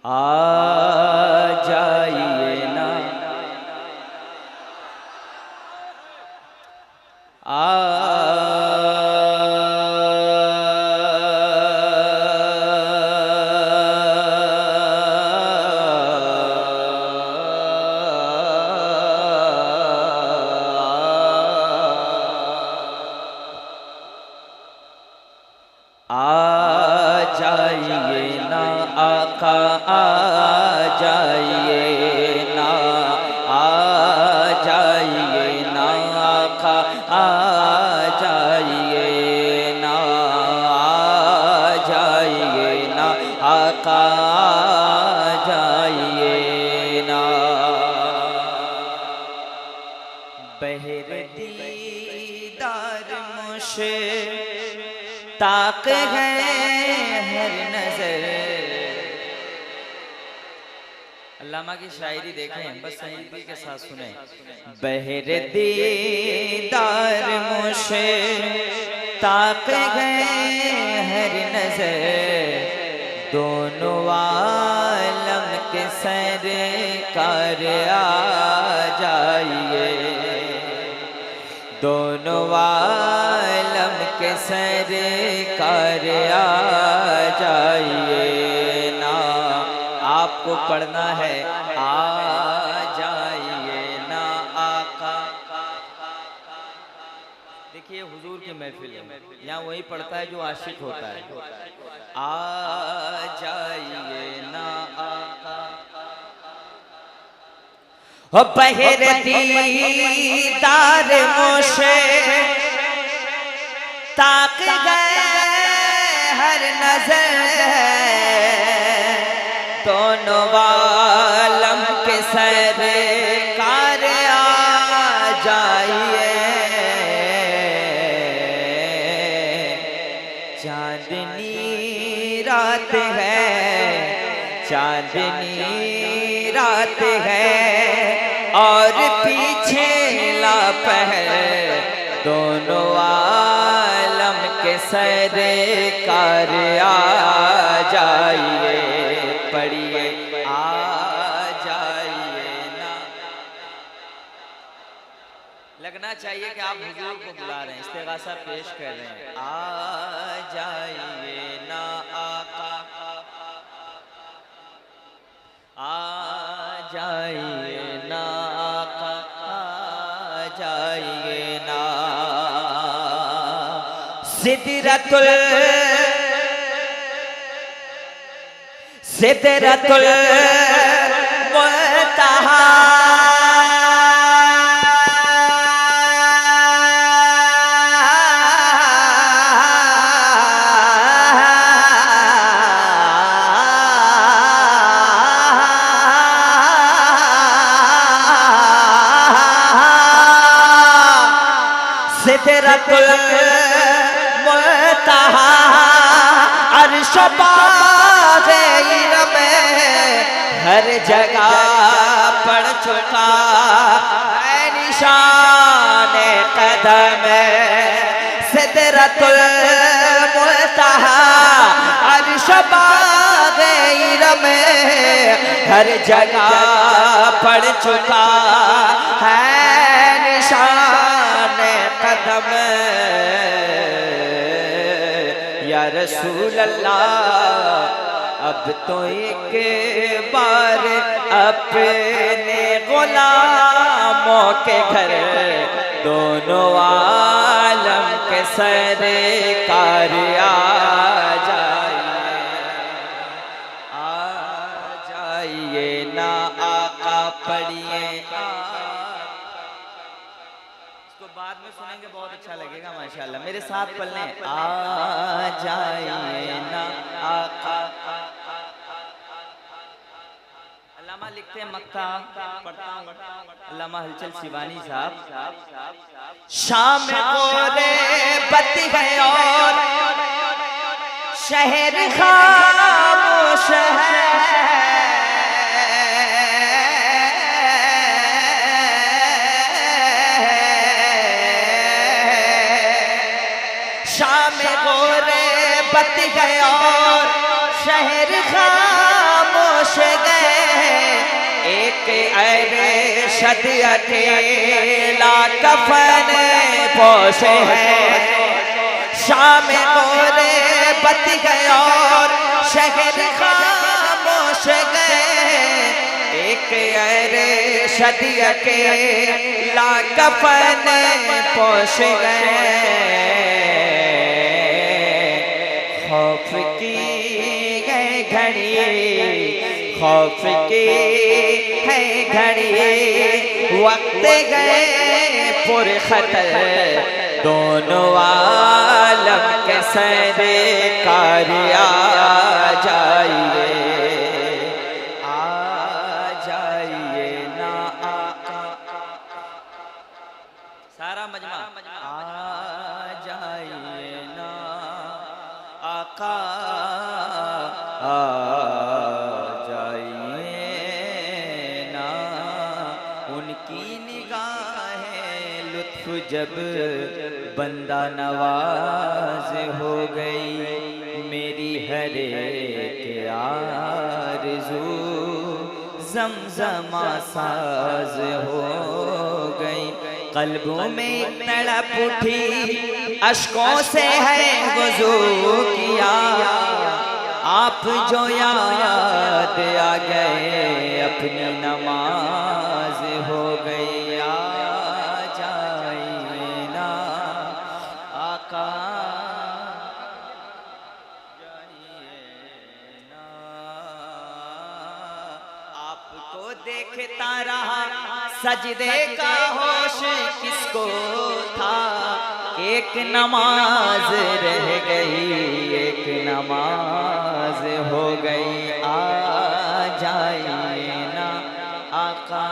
आ जाइए ना, आ जाइए ना आका, आ जाइए ना, आ जाइए ना आका, आ जाइए ना, आ जाइए ना आका, आ जाइए ना। बहर दीदार मुझे ताक है हर नजर। अल्लामा की शायरी देखें, बस संगीत के साथ सुने। बहर दीदार मुझे ताक है हर नजर, दोनों आलम के सरकार आ जाइए, दोनों आलम के सरकार आ जाइए ना। आपको पढ़ना है आ जाइए ना आका। देखिए हुजूर की महफिल है, यहाँ वही पढ़ता है जो आशिक होता है। आ जाइए ना आका। हो बहर दीदार मोशे ताक गए हर नजर, दोनों आलम के सरकार आ जाइए। चांदनी रात है, चांदनी रात है और पीछे लापहर, दोनों आलम के सरकार आ जाइए। पढ़िए आ जाइए ना। लगना चाहिए कि आप हुजूर को बुला रहे हैं, इस्तिग़ासा पेश कर रहे हैं। आ जाइए ना आका, आ जाइए ना आका, आ जाइए ना। सिदरतुल सिदरतुल मुंतहा सिदरतुल मुंतहा अर्श बाग़े इल्म हर जगह पड़ चुका है निशान कदम। सिदरतुल मुंतहा अर्श बाग़े इल्म हर जगह पड़ चुका है निशान कदम। या रसूल अल्लाह अब तो एक बार अपने गुलामों के घर, दोनों आलम के सरकार आ जाइए ना आका। पढ़िए बाद में सुनेंगे, बहुत अच्छा लगेगा माशाल्लाह। मेरे साथ पढ़ लें, आ जाइए ना आका। अल्लामा लिखते हैं, मक्का पढ़ता हूँ, अल्लामा हलचल शिवानी साहब। शाम गोरे बत्ती है और शहर खामोश है, शाम गोरे बत्ती है और शहर खामोश अरे शद अकेला कफन पोशे है, शाम गोरे बत गए और शहर खामोश गए। एक अरे शद अकेला कफन पोश गए। खौफ की है घड़ी, खौफ की है घड़ी, वक्त गए पुरखतर, दोनों आलम के सरकार आ जाइए, आ जाइए ना आका। सारा मजमा आ जाइए ना आका, आ जाइए ना। उनकी निगाहें लुत्फ जब बंदा नवाज हो गई, मेरी हर एक आरज़ू ज़मज़मा साज हो गई। कल्बों में तड़प उठी, अश्कों से है वज़ू किया, आप जो याद आ गए, अपनी नमाज हो गई। आ जाइए ना आका, जाइए ना। आपको देखता रहा, सजदे का होश किसको था, एक नमाज रह गई, एक नमाज हो गई। आ जाइए ना आका,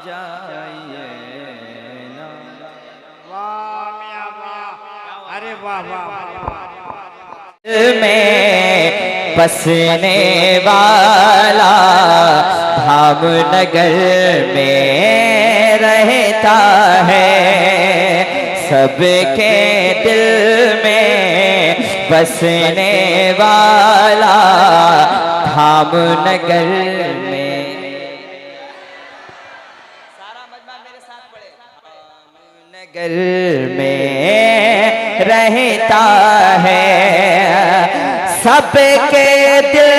जाइए ना। वाह मियां वाह, अरे वाह वाह। में बसने वाला भावनगर में रहता है, सबके दिल में बसने वाला भावनगर में। सारा मजमा मेरे साथ पढ़े। भावनगर में रहता है, सबके दिल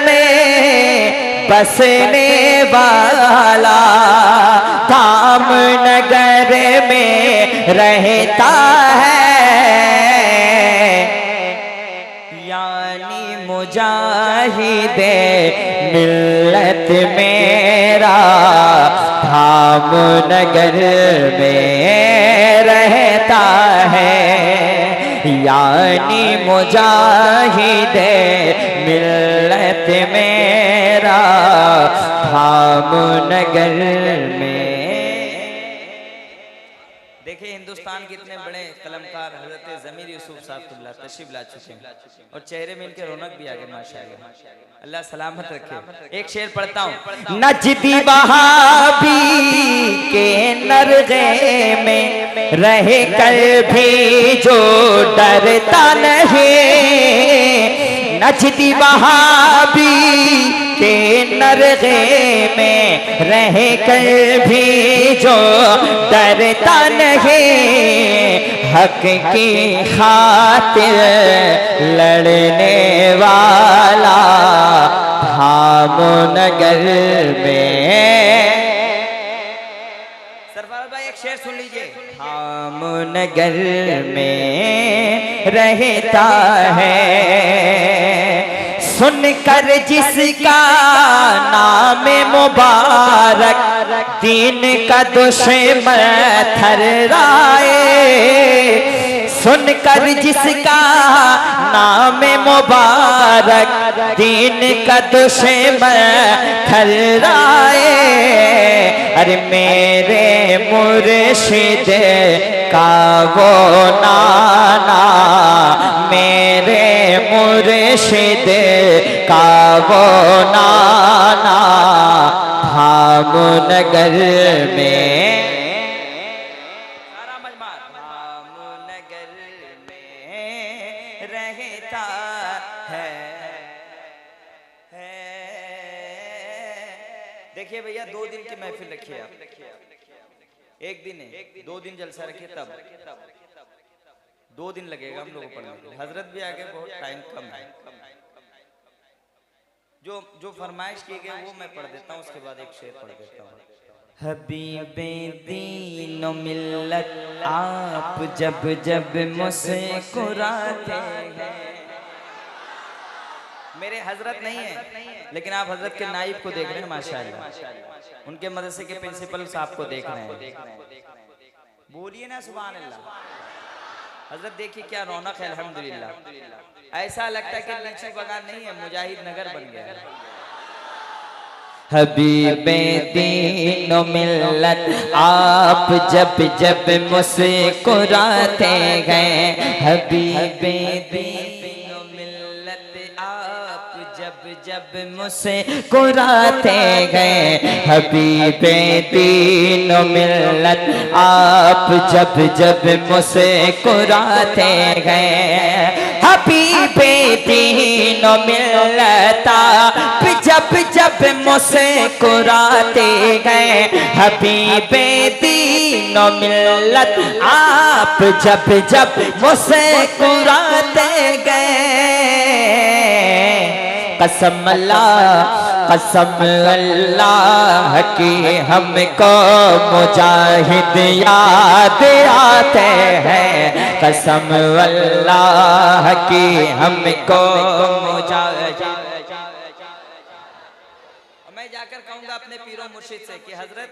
में बसने वाला धामनगर में रहता है। यानी मुजाहिदे मिल्लत मेरा धामनगर में रहता है, यानी मुजाहिदे मिल्लत मेरा भावनगर में। देखिए हिंदुस्तान के इतने बड़े कलमकार हजरत ज़मीर यूसुफ साहब क़िबला तशरीफ ला चुके हैं और चेहरे में इनके रौनक भी आ गए माशाअल्लाह। अल्लाह सलामत रखे। एक शेर पढ़ता हूँ। नजदी वहाबी के नरगे में रहे कर भी जो डरता नहीं, नजदी वहाबी के नरगे में रह कर भी जो डरता नहीं, हक की खातिर लड़ने वाला भावनगर में। सरफराज भाई एक शेर सुन लीजिए। भावनगर में रहता है, सुनकर जिसका नाम मुबारक दीन का दुश्मन थर्राए, सुनकर जिसका नाम मुबारक दीन का दुश्मन थर्राए। अरे मेरे मुर्शिद का वो नाना, मेरे मुर्शिद का वो नाना भावनगर में। सारा मजमा भावनगर में रहता है, देखिए भैया 2 दिन की महफिल रखिए आप, एक दिन है, 2 दिन जलसा रखिए, तब 2 दिन लगेगा हम लोगों को पढ़ने के लिए। हजरत भी आगे, बहुत टाइम कम है। जो फरमाइश की गई वो मैं पढ़ देता हूँ, उसके बाद एक शेर पढ़ देता हूँ। हबीबे दीन मिल्लत आप जब जब मुस्कुराते हैं। मेरे हजरत नहीं है, लेकिन आप हजरत के नाइब को देख रहे हैं माशाअल्लाह, उनके मदरसे के प्रिंसिपल साहब को देख रहे हैं। बोलिए ना सुभान अल्लाह। हजरत देखिए क्या रौनक है अल्हम्दुलिल्लाह। ऐसा लगता है कि लीची बगान नहीं है, मुजाहिद नगर बन गया है। हबीबे दीन मिल्लत आप जब जब मुस्कुराते गए, हबीबे दीन मिल्लत आप जब जब मुस्कुराते गए, हबीबे दीन मिल्लत आप जब जब मुस्कुराते गए, हबीबे दीन मिल्लत आप जब जब मुस्कुराते गए, हबीबे दीन मिल्लत आप जब जब मुस्कुराते गए। कसम अल्लाह की हमको मुजाहिद याद आते हैं, कसम अल्लाह की हमको मुजाहिद। मैं जाकर कहूंगा अपने पीरों मुर्शिद से कि हजरत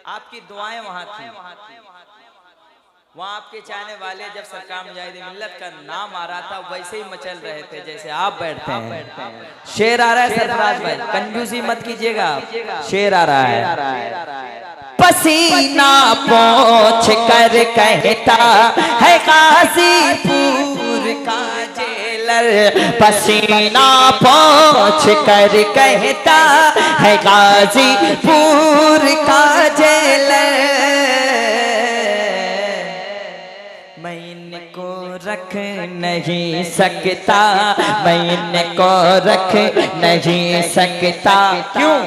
आपकी दुआएं वहां थी, वहाँ आपके चाहने वाले जब सरकार मुजाहिद मिल्लत का नाम आ रहा था वैसे ही मचल रहे थे जैसे आप बैठते हैं। शेर आ रहा है सरफराज भाई, कंजूसी मत कीजिएगा, शेर आ रहा है। पसीना पोंछ कर कहता है गाजीपुर का जेलर, पसीना पोंछ कर कहता है गाजीपुर का जेलर। मैं इनको रख नहीं सकता, मैं इनको रख नहीं सकता। क्यों?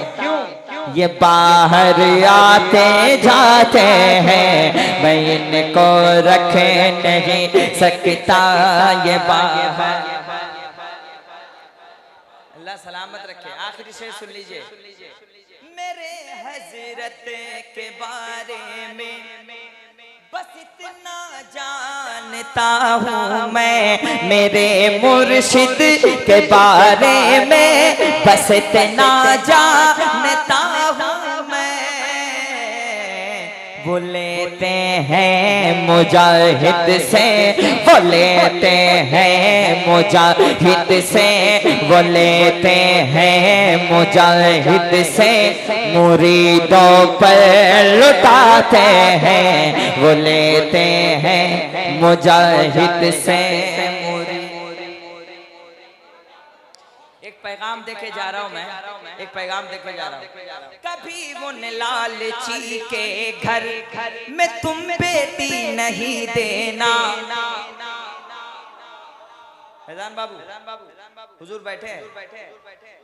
ये बाहर आते जाते हैं, मैं इनको रख नहीं सकता। ये बाहर, अल्लाह सलामत रखे। आखिरी शेर सुन लीजिए। मेरे हजरत के बारे में बस इतना जानता हूँ मैं, मेरे मुर्शिद के बारे में बस इतना जानता हूँ मैं। वो लेते हैं मुजाहिद से, वो लेते हैं मुजाहिद से, वो लेते हैं मुजाहिद से, मुरीदों पर लुटाते हैं, वो लेते हैं मुजाहिद से। एक पैगाम देके जा रहा हूं मैं, एक पैगाम देके जा रहा हूं। कभी वो लालची के घर में तुम बेटी नहीं देना। फैजान बाबू हुजूर बैठे हैं।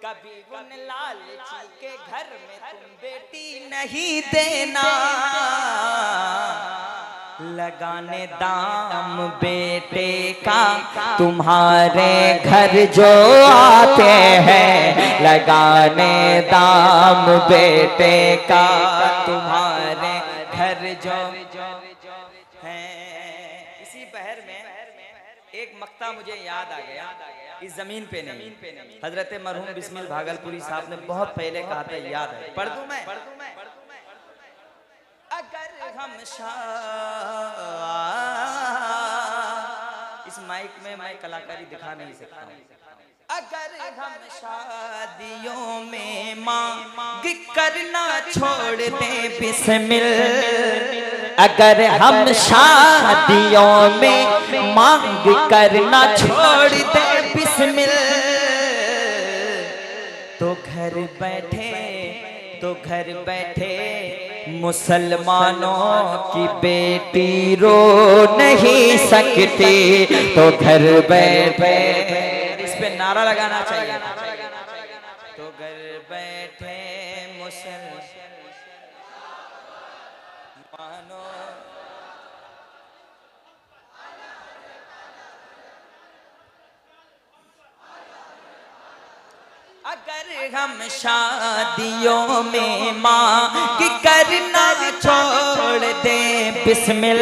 कभी वो लालची के घर में तुम बेटी नहीं देना, लगाने दाम बेटे का तुम्हारे घर जो आते हैं, लगाने दाम बेटे का तुम्हारे घर जो हैं। इसी पहर में एक मक्ता मुझे याद आ गया, इस जमीन पे नहीं, हजरत मरहूम बिस्मिल भागलपुरी साहब ने बहुत पहले कहा था, याद है, पढ़ दूं मैं। अगर हम इस माइक में मैं कलाकारी दिखा नहीं सकता हूँ। अगर हम शादियों में मांग करना छोड़ दें बिस्मिल, अगर हम शादियों में मांग करना छोड़ दें बिस्मिल, तो घर बैठे मुसलमानों की बेटी रो नहीं सकती, तो घर बैठे, इस पे नारा लगाना चाहिए, तो घर बैठे मानो अगर हम शादियों में माँ की करना छोड़ दे बिस्मिल,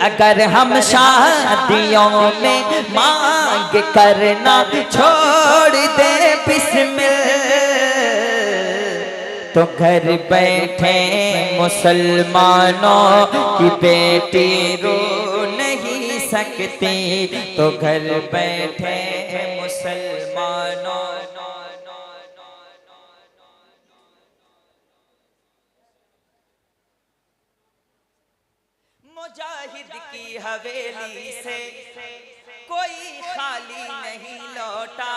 अगर हम शादियों में माँ की करना छोड़ दे बिस्मिल, तो घर बैठे मुसलमानों की बेटी रो नहीं सकती, तो घर बैठे मुसलमानों मुजाहिद की हवेली से कोई खाली नहीं लौटा,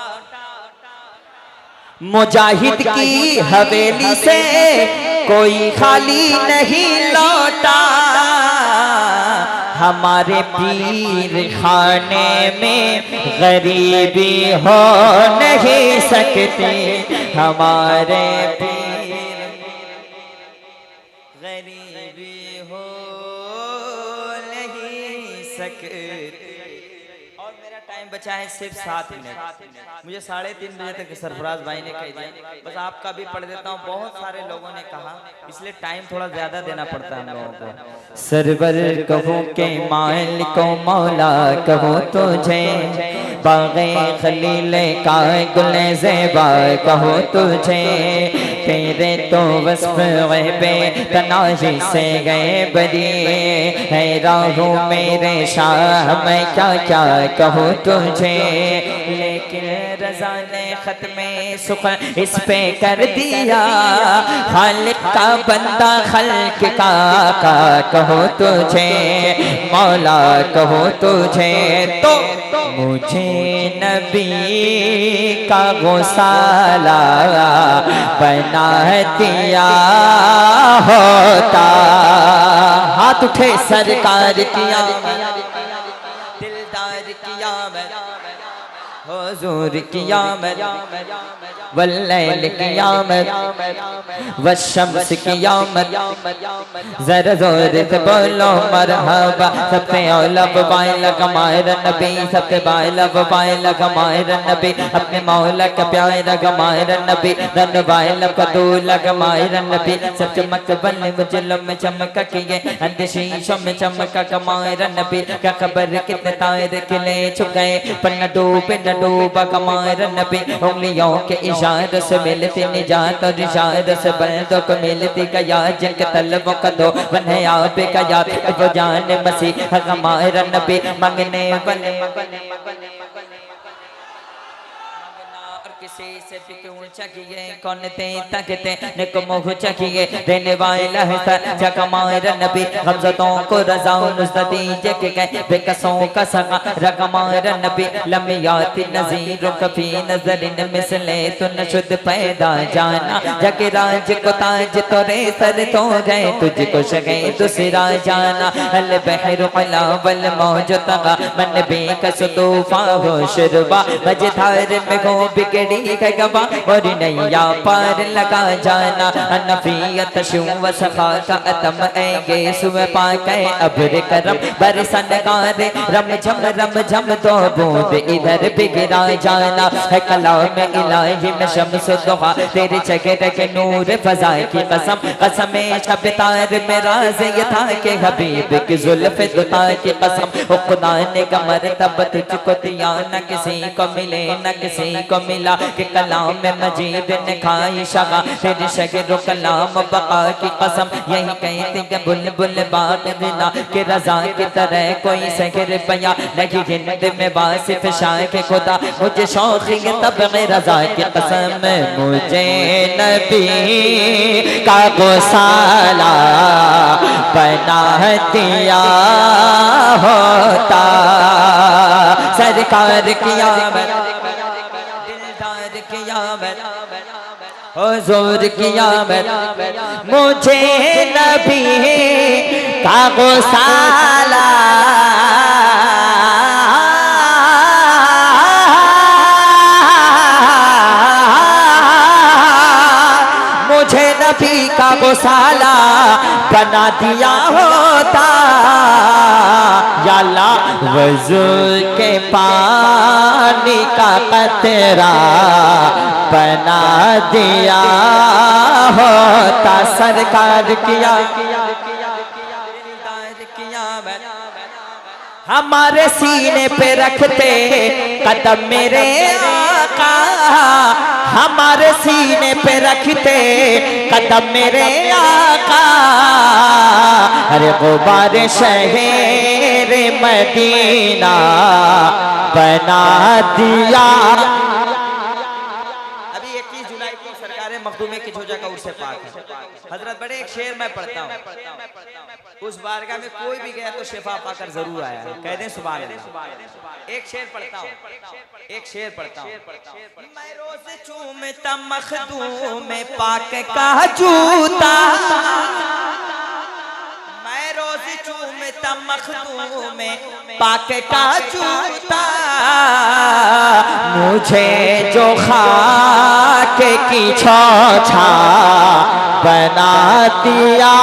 मुजाहिद की हवेली से कोई खाली नहीं लौटा, हमारे पीर खाने में गरीबी हो नहीं सकती, हमारे पीर गरीबी हो नहीं सकती। और मेरा टाइम बचा है सिर्फ 7 मिनट, मुझे 3:30 बजे तक सरफराज भाई ने कह दिया, बस आपका भी पढ़ देता हूँ। बहुत सारे लोगों ने कहा, इसलिए टाइम थोड़ा ज्यादा देना पड़ता है हम लोगों को। सरवर कहूँ के मालिक मौला कहूँ तुझे, बाग़े खलील का गुले ज़ेबा कहूँ तुझे, तेरे तो वस्फ़ ग़ैबे तनाज़ी से गए बरी, हैरान हूँ मेरे शाह मैं क्या क्या कहूँ तुझे, लेकिन रज़ा ने ख़त्मे सुख़न इस पे कर दिया, खालिक का बंदा खल्क का कहूँ तुझे, मौला कहूँ तुझे, तो मुझे नबी का गौसाला बना दिया होता, हाथ उठे सरकार किया दिलदार किया हुजूर कियामत वल्लैल कियामत वश्शम्स कियामत, जरा जोर से बोलो मरहबा, सबसे औला बाइला कमायर नबी, सबसे बाइला बाइला कमायर नबी, अपने मौला का प्यारा कमायर नबी, धन बाइला का दूल्हा कमायर नबी, सब चमक बन मुजलम में चमक किए, अंधशीशों में चमका कमायर नबी, क्या खबर कितने तारे खिले छुप गए, पर न डूबे न डूबा कमायर नबी, उंगलियों के इशारे से मिलती निजात और इशारे से बंदों को मिलती कया, जिनके तलबों का दो बने आप का याद, वो जाने मसीह हमारा नबी, मांगने वाले किसी से भी क्यों चाहिए, कौन देता कहते ने को मोह चाहिए, देने वाला है सर जगमायर नबी, गमज़तों को रज़ा नुस्रतीजे के गए, बेकसों का सगा रगमायर नबी, लम्याती नज़ीरों कफी नज़रिन मिसले तो न शुद्ध पैदा जाना, जग राज को ताज तोरे सर तो गए, तुझको शगे दूसरा जाना, अल बहर अला वल मौज तगा, मन बेकस तूफा हो शुरबा, मझधार में हो बिगड़ी है गवा, और नैया पार लगा जाना, अनफियत शू व सखा का अतम ऐगे सुबह पाके अब्र करम बरसन गारे, रम झम दो बूंद इधर बिगड़ा जाना, है कलाम इलाही में शम्स दुहा, तेरे चेहरे के नूर फज़ा की कसम, कसम शब तार में राज़ ये था कि हबीब की जुल्फ़ दुता की कसम, खुदा ने मरतबा तुझको दिया, न किसी को मिले न किसी को मिला, कि कलाम में मजीद ने खाई शगा, फिर शगर कलाम बका की कसम, यही कहते कि बुलबुल बात बिना, कि रज़ा की तरह कोई सहर बया नहीं, हिंद में वासिफ शाह के खुदा, मुझे शौक़ तब रज़ा की कसम, मुझे नबी का गौसाला बना दिया होता, सरकार कियामत हुजूर कियामत, मुझे नबी का गौसाला मुझे नबी बना दिया होता, या अल्लाह वज़ू के पानी का कतरा बना दिया होता। सरकार किया हमारे सीने पे रखते कदम मेरे आका, हमारे सीने पे रखते कदम मेरे आका। अरे गुबार शहर मदीना बना दिया। अभी 21 जुलाई को सरकार मखदूमे की झोजा का उर्से पाक है। हजरत बड़े एक शेर मैं पढ़ता हूँ, उस बारगाह में कोई भी गया तो शिफा पाकर जरूर आया है। कह दें सुभान अल्लाह। एक शेर पढ़ता हूँ, एक शेर पढ़ता हूँ। मैं रोज चूमता मखदूम पाक का जूता, मैं रोज चूमता मखदूम पाक का जूता। मुझे जो खाक की छौछा बना दिया